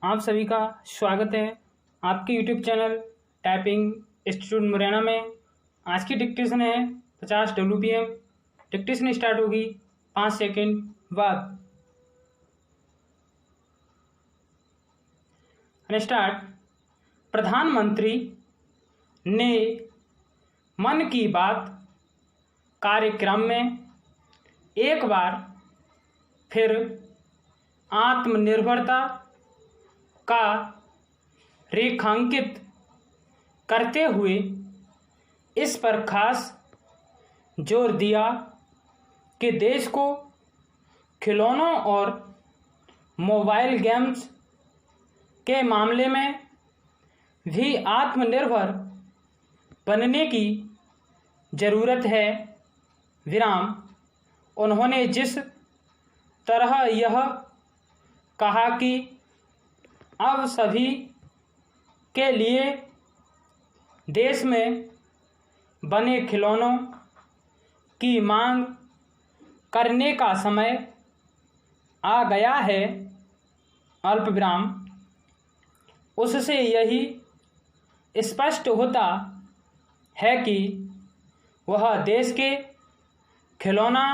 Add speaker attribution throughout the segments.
Speaker 1: आप सभी का स्वागत है आपके YouTube channel typing institute Morena में। आज की डिक्टेशन है 50 WPM। डिक्टेशन स्टार्ट होगी 5 सेकंड बाद। स्टार्ट। प्रधानमंत्री ने मन की बात कार्यक्रम में एक बार फिर आत्मनिर्भरता का रेखांकित करते हुए इस पर खास जोर दिया कि देश को खिलौनों और मोबाइल गेम्स के मामले में भी आत्मनिर्भर बनने की ज़रूरत है। विराम। उन्होंने जिस तरह यह कहा कि अब सभी के लिए देश में बने खिलौनों की मांग करने का समय आ गया है, अल्पविराम, उससे यही स्पष्ट होता है कि वह देश के खिलौना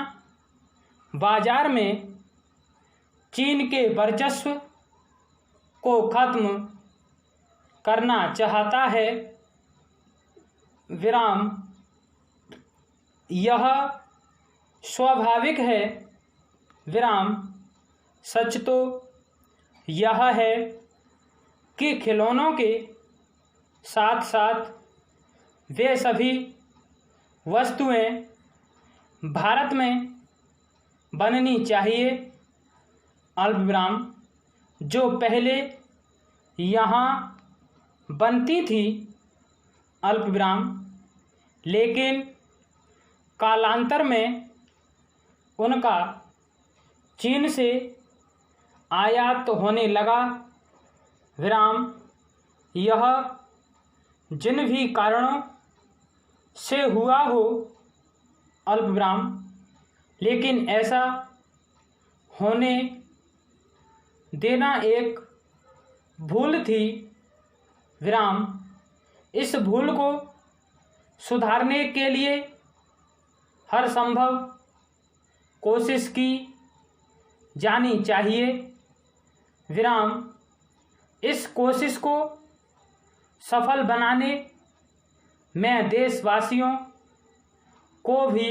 Speaker 1: बाजार में चीन के वर्चस्व को खत्म करना चाहता है, विराम। यह स्वाभाविक है, विराम। सच तो यह है कि खिलौनों के साथ साथ वे सभी वस्तुएं भारत में बननी चाहिए, अल्पविराम, जो पहले यहाँ बनती थी, अल्पविराम, लेकिन कालांतर में उनका चीन से आयात होने लगा, विराम। यह जिन भी कारणों से हुआ हो, अल्पविराम, लेकिन ऐसा होने देना एक भूल थी, विराम। इस भूल को सुधारने के लिए हर संभव कोशिश की जानी चाहिए, विराम। इस कोशिश को सफल बनाने में देशवासियों को भी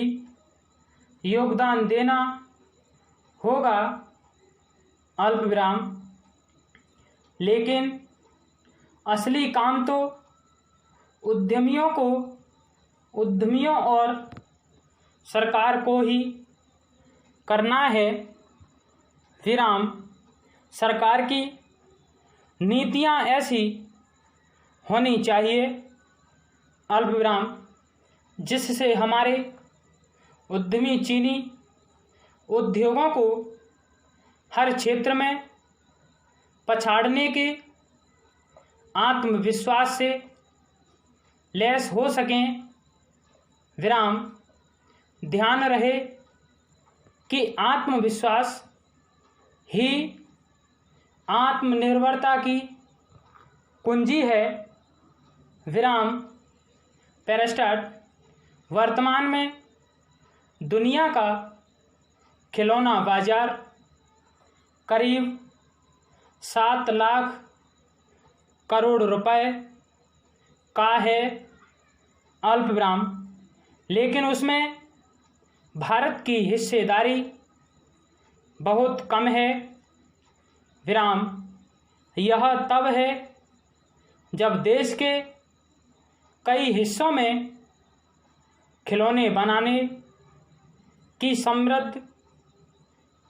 Speaker 1: योगदान देना होगा, अल्पविराम, लेकिन असली काम तो उद्यमियों और सरकार को ही करना है, विराम। सरकार की नीतियां ऐसी होनी चाहिए, अल्पविराम, जिससे हमारे उद्यमी चीनी उद्योगों को हर क्षेत्र में पछाड़ने के आत्मविश्वास से लैस हो सकें, विराम। ध्यान रहे कि आत्मविश्वास ही आत्मनिर्भरता की कुंजी है, विराम। पैरास्टार्ट। वर्तमान में दुनिया का खिलौना बाजार करीब 7 लाख करोड़ रुपए का है, अल्पविराम, लेकिन उसमें भारत की हिस्सेदारी बहुत कम है, विराम। यह तब है जब देश के कई हिस्सों में खिलौने बनाने की समृद्ध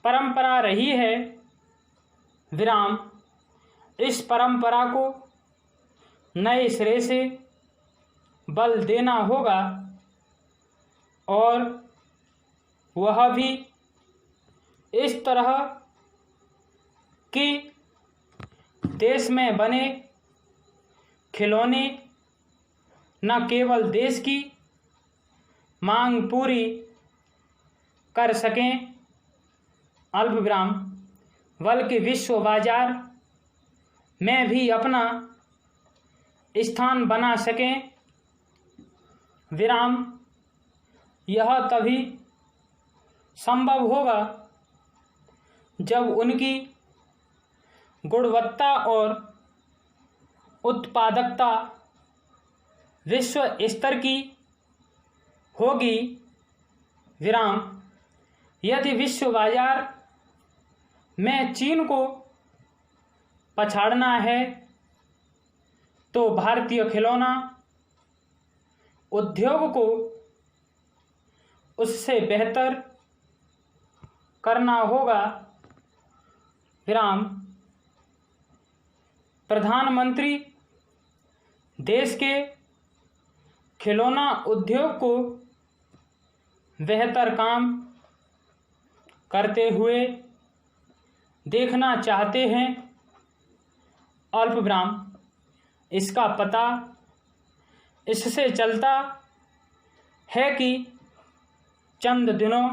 Speaker 1: परंपरा रही है, विराम। इस परंपरा को नए सिरे से बल देना होगा और वह भी इस तरह कि देश में बने खिलौने न केवल देश की मांग पूरी कर सकें, अल्पविराम, बल्कि विश्व बाजार में भी अपना स्थान बना सकें। विराम। यह तभी संभव होगा जब उनकी गुणवत्ता और उत्पादकता विश्व स्तर की होगी। विराम। यदि विश्व बाजार में चीन को पछाड़ना है तो भारतीय खिलौना उद्योग को उससे बेहतर करना होगा। विराम। प्रधानमंत्री देश के खिलौना उद्योग को बेहतर काम करते हुए देखना चाहते हैं। अल्प विराम। इसका पता इससे चलता है कि चंद दिनों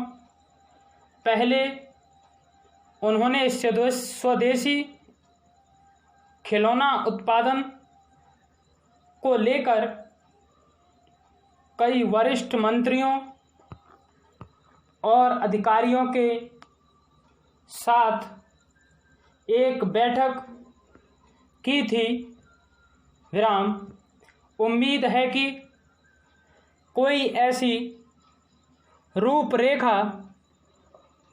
Speaker 1: पहले उन्होंने स्वदेशी खिलौना उत्पादन को लेकर कई वरिष्ठ मंत्रियों और अधिकारियों के साथ एक बैठक की थी। विराम। उम्मीद है कि कोई ऐसी रूपरेखा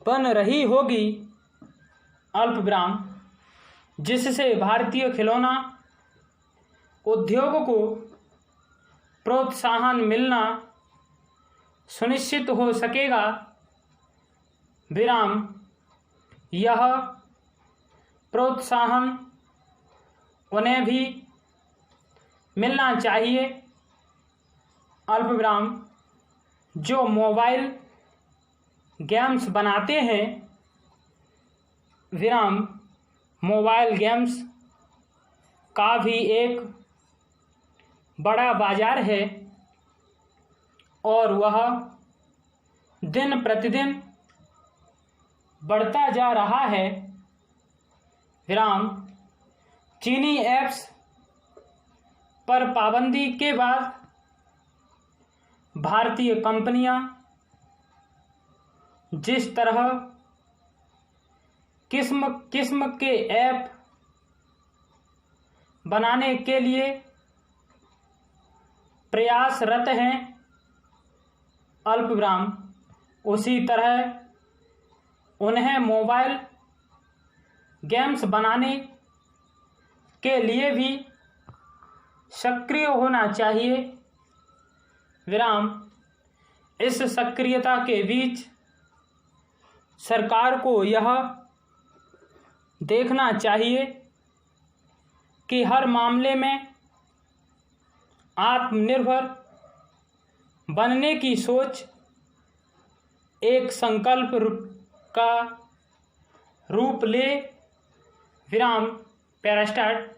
Speaker 1: बन रही होगी। अल्प विराम। जिससे भारतीय खिलौना उद्योग को प्रोत्साहन मिलना सुनिश्चित हो सकेगा। विराम। यह प्रोत्साहन उन्हें भी मिलना चाहिए। अल्प विराम। जो मोबाइल गेम्स बनाते हैं। विराम। मोबाइल गेम्स का भी एक बड़ा बाजार है और वह दिन प्रतिदिन बढ़ता जा रहा है। विराम। चीनी ऐप्स पर पाबंदी के बाद भारतीय कंपनियां जिस तरह किस्म के ऐप बनाने के लिए प्रयासरत हैं। अल्प विराम। उसी तरह उन्हें मोबाइल गेम्स बनाने के लिए भी सक्रिय होना चाहिए। विराम। इस सक्रियता के बीच सरकार को यह देखना चाहिए कि हर मामले में आत्मनिर्भर बनने की सोच एक संकल्प का रूप ले। विराम। पैरास्टार्ट।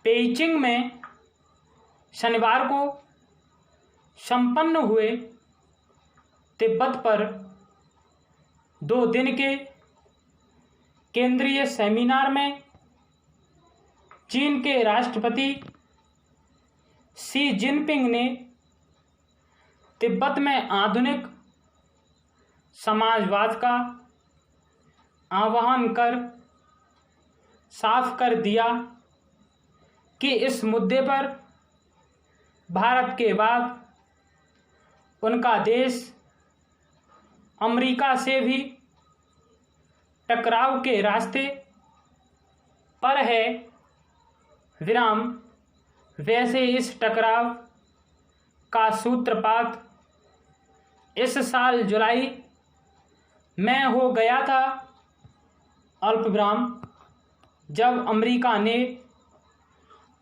Speaker 1: पेइचिंग में शनिवार को संपन्न हुए तिब्बत पर 2 दिन के केंद्रीय सेमिनार में चीन के राष्ट्रपति शी जिनपिंग ने तिब्बत में आधुनिक समाजवाद का आह्वान कर साफ कर दिया कि इस मुद्दे पर भारत के बाद उनका देश अमेरिका से भी टकराव के रास्ते पर है। विराम। वैसे इस टकराव का सूत्रपात इस साल जुलाई में हो गया था। अल्प विराम। जब अमेरिका ने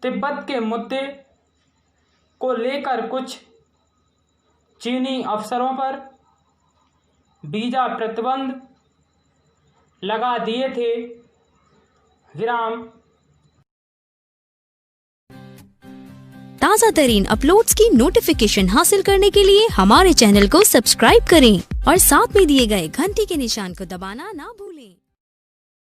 Speaker 1: तिब्बत के मुद्दे को लेकर कुछ चीनी अफसरों पर वीजा प्रतिबंध लगा दिए थे। विराम।
Speaker 2: ताज़ा तरीन अपलोड्स की नोटिफिकेशन हासिल करने के लिए हमारे चैनल को सब्सक्राइब करें और साथ में दिए गए घंटी के निशान को दबाना ना भूलें।